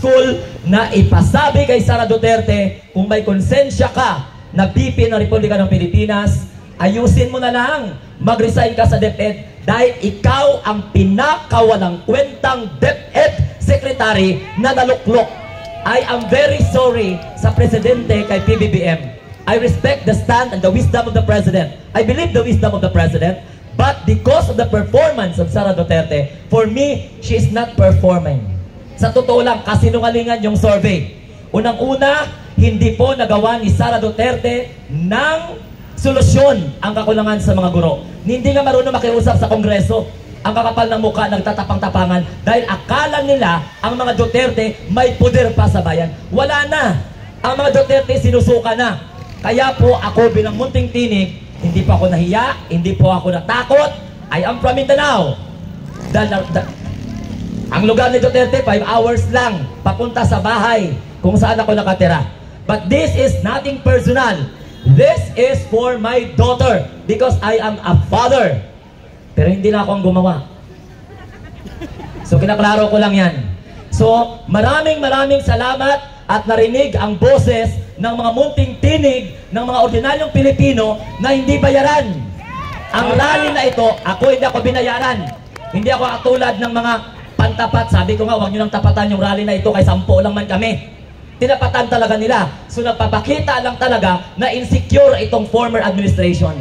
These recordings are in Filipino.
school na ipasabi kay Sara Duterte, kung may konsensya ka na VP ng Republika ng Pilipinas, ayusin mo na lang, mag-resign ka sa DepEd dahil ikaw ang pinakawalang kwentang DepEd Secretary na naluklok. I am very sorry sa Presidente kay PBBM. I respect the stand and the wisdom of the President. I believe the wisdom of the President. But because of the performance of Sara Duterte, for me, she is not performing. Sa totoo lang, kasinungalingan yung survey. Unang-una, hindi po nagawa ni Sara Duterte ng solusyon ang kakulangan sa mga guro. Hindi nga marunong makiusap sa Kongreso. Ang kakapal ng mukha nagtatapang-tapangan dahil akala nila ang mga Duterte may poder pa sa bayan. Wala na. Ang mga Duterte sinusuka na. Kaya po ako bilang munting tinig, hindi po ako nahiya, hindi po ako natakot. I am from Mindanao. Ang lugar ni Duterte, 5 hours lang papunta sa bahay kung saan ako nakatira. But this is nothing personal. This is for my daughter because I am a father. Pero hindi na ako ang gumawa. So kinaklaro ko lang yan. So maraming salamat at narinig ang boses ng mga munting tinig ng mga ordinaryong Pilipino na hindi bayaran. Ang rally na ito, hindi ako binayaran. Hindi ako katulad ng mga pantapat. Sabi ko nga, huwag nyo nang tapatan yung rally na ito kay 10 lang man kami. Tinapatan talaga nila. So nagpapakita lang talaga na insecure itong former administration.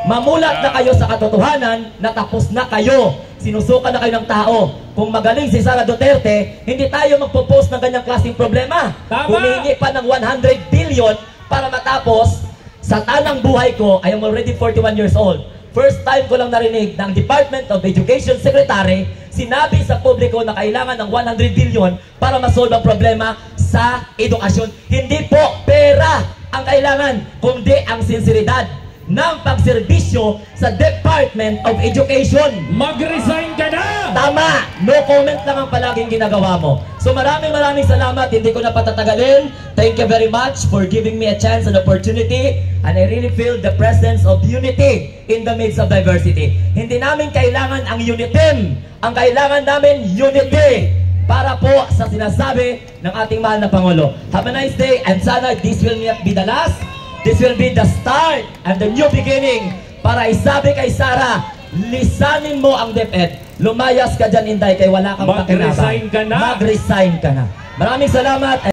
Mamulat na kayo sa katotohanan na tapos na kayo. Sinusuka na kayo ng tao. Kung magaling si Sara Duterte, hindi tayo magpo-post ng ganyang klaseng problema. Humingi pa ng 100 billion para matapos. Sa tanang buhay ko, I am already 41 years old. First time ko lang narinig ng Department of Education Secretary sinabi sa publiko na kailangan ng 100 billion para masolve ang problema sa edukasyon. Hindi po pera ang kailangan, kundi ang sinseridad ng pagserbisyo sa Department of Education. Mag-resign ka na! Tama! No comment lang ang palaging ginagawa mo. So maraming salamat. Hindi ko na patatagalin. Thank you very much for giving me a chance and opportunity. And I really feel the presence of unity in the midst of diversity. Hindi namin kailangan ang unitem. Ang kailangan namin, unity. Para po sa sinasabi ng ating mahal na Pangulo. Have a nice day and sana this will not be the last. This will be the start and the new beginning para isabi kay Sara, lisanin mo ang DepEd. Lumayas ka dyan, Inday, kay wala kang pakinabang. Mag-resign ka na. Mag-resign ka na. Maraming salamat.